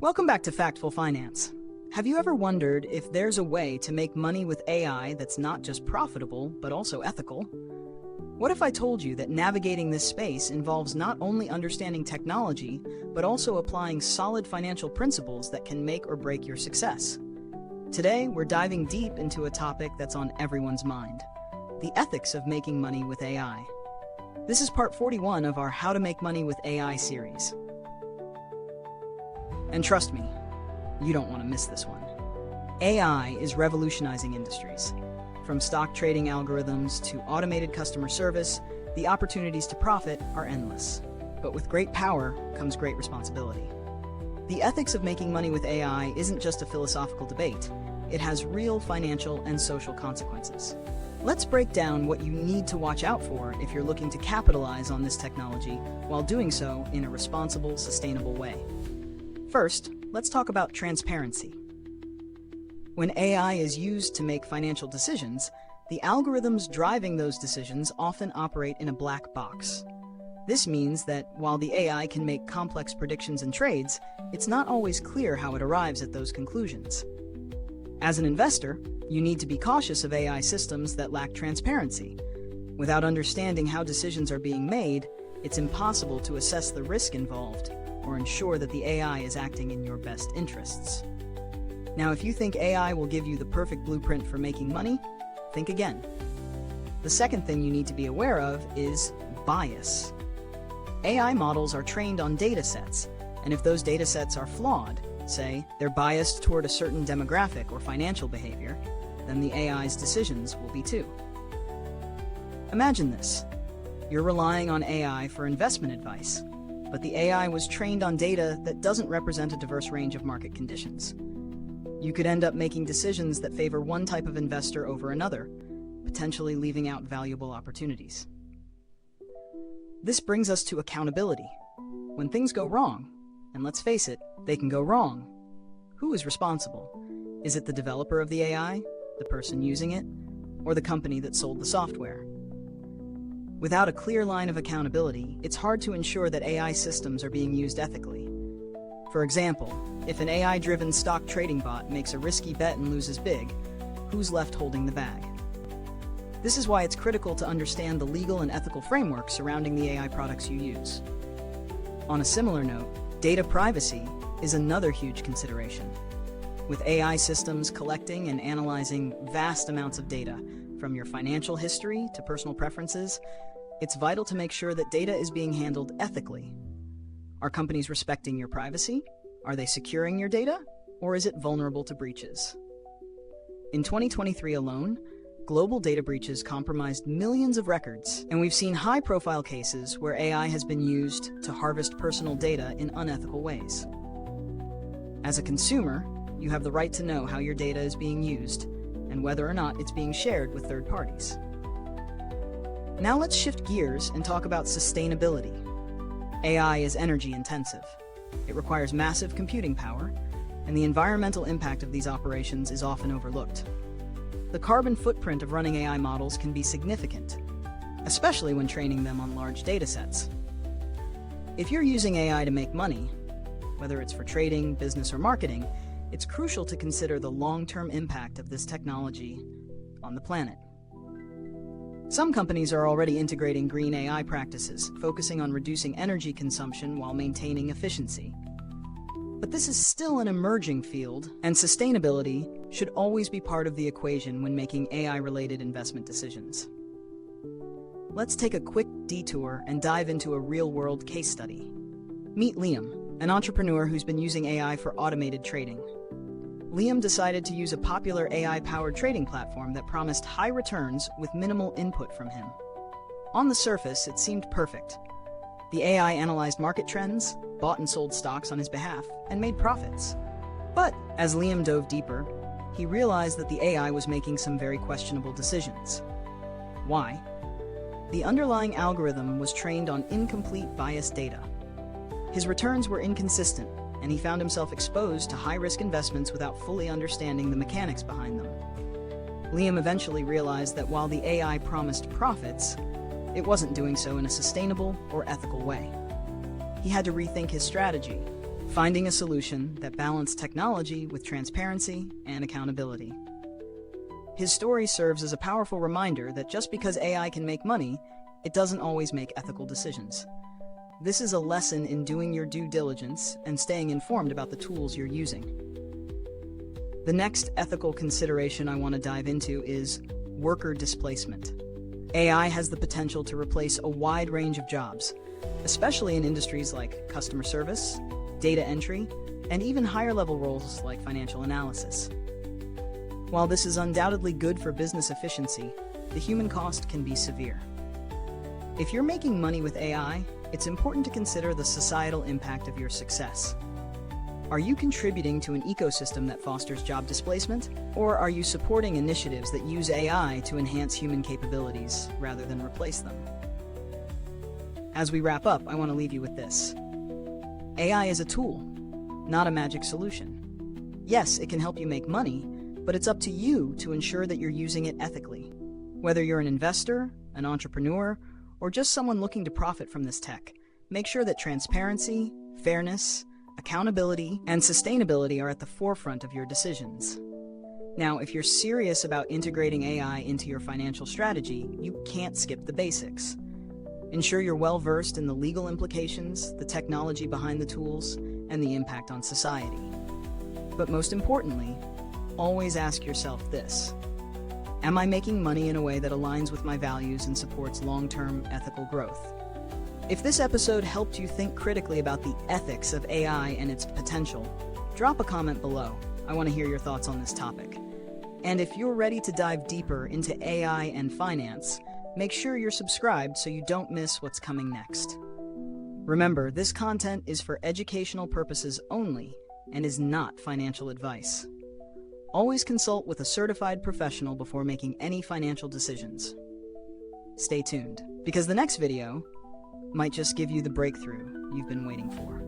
Welcome back to Factful Finance. Have you ever wondered if there's a way to make money with AI that's not just profitable, but also ethical? What if I told you that navigating this space involves not only understanding technology, but also applying solid financial principles that can make or break your success? Today, we're diving deep into a topic that's on everyone's mind: the ethics of making money with AI. This is part 41 of our How to Make Money with AI series. And trust me, you don't want to miss this one. AI is revolutionizing industries. From stock trading algorithms to automated customer service, the opportunities to profit are endless. But with great power comes great responsibility. The ethics of making money with AI isn't just a philosophical debate. It has real financial and social consequences. Let's break down what you need to watch out for if you're looking to capitalize on this technology while doing so in a responsible, sustainable way. First, let's talk about transparency. When AI is used to make financial decisions, the algorithms driving those decisions often operate in a black box. This means that while the AI can make complex predictions and trades, it's not always clear how it arrives at those conclusions. As an investor, you need to be cautious of AI systems that lack transparency. Without understanding how decisions are being made, it's impossible to assess the risk involved or ensure that the AI is acting in your best interests. Now, if you think AI will give you the perfect blueprint for making money, think again. The second thing you need to be aware of is bias. AI models are trained on data sets, and if those data sets are flawed, say they're biased toward a certain demographic or financial behavior, then the AI's decisions will be too. Imagine this. You're relying on AI for investment advice, but the AI was trained on data that doesn't represent a diverse range of market conditions. You could end up making decisions that favor one type of investor over another, potentially leaving out valuable opportunities. This brings us to accountability. When things go wrong, and let's face it, they can go wrong, who is responsible? Is it the developer of the AI, the person using it, or the company that sold the software? Without a clear line of accountability, it's hard to ensure that AI systems are being used ethically. For example, if an AI-driven stock trading bot makes a risky bet and loses big, who's left holding the bag? This is why it's critical to understand the legal and ethical framework surrounding the AI products you use. On a similar note, data privacy is another huge consideration. With AI systems collecting and analyzing vast amounts of data, from your financial history to personal preferences, it's vital to make sure that data is being handled ethically. Are companies respecting your privacy? Are they securing your data? Or is it vulnerable to breaches? In 2023 alone, global data breaches compromised millions of records, and we've seen high-profile cases where AI has been used to harvest personal data in unethical ways. As a consumer, you have the right to know how your data is being used and whether or not it's being shared with third parties. Now let's shift gears and talk about sustainability. AI is energy intensive. It requires massive computing power, and the environmental impact of these operations is often overlooked. The carbon footprint of running AI models can be significant, especially when training them on large data sets. If you're using AI to make money, whether it's for trading, business, or marketing, it's crucial to consider the long-term impact of this technology on the planet. Some companies are already integrating green AI practices, focusing on reducing energy consumption while maintaining efficiency. But this is still an emerging field, and sustainability should always be part of the equation when making AI-related investment decisions. Let's take a quick detour and dive into a real-world case study. Meet Liam, an entrepreneur who's been using AI for automated trading. Liam decided to use a popular AI-powered trading platform that promised high returns with minimal input from him. On the surface, it seemed perfect. The AI analyzed market trends, bought and sold stocks on his behalf, and made profits. But as Liam dove deeper, he realized that the AI was making some very questionable decisions. Why? The underlying algorithm was trained on incomplete biased data. His returns were inconsistent, and he found himself exposed to high-risk investments without fully understanding the mechanics behind them. Liam eventually realized that while the AI promised profits, it wasn't doing so in a sustainable or ethical way. He had to rethink his strategy, finding a solution that balanced technology with transparency and accountability. His story serves as a powerful reminder that just because AI can make money, it doesn't always make ethical decisions. This is a lesson in doing your due diligence and staying informed about the tools you're using. The next ethical consideration I want to dive into is worker displacement. AI has the potential to replace a wide range of jobs, especially in industries like customer service, data entry, and even higher-level roles like financial analysis. While this is undoubtedly good for business efficiency, the human cost can be severe. If you're making money with AI, it's important to consider the societal impact of your success. Are you contributing to an ecosystem that fosters job displacement, or are you supporting initiatives that use AI to enhance human capabilities rather than replace them? As we wrap up, I want to leave you with this. AI is a tool, not a magic solution. Yes, it can help you make money, but it's up to you to ensure that you're using it ethically. Whether you're an investor, an entrepreneur, or just someone looking to profit from this tech, make sure that transparency, fairness, accountability, and sustainability are at the forefront of your decisions. Now, if you're serious about integrating AI into your financial strategy, you can't skip the basics. Ensure you're well-versed in the legal implications, the technology behind the tools, and the impact on society. But most importantly, always ask yourself this: am I making money in a way that aligns with my values and supports long-term ethical growth? If this episode helped you think critically about the ethics of AI and its potential, drop a comment below. I want to hear your thoughts on this topic. And if you're ready to dive deeper into AI and finance, make sure you're subscribed so you don't miss what's coming next. Remember, this content is for educational purposes only and is not financial advice. Always consult with a certified professional before making any financial decisions. Stay tuned, because the next video might just give you the breakthrough you've been waiting for.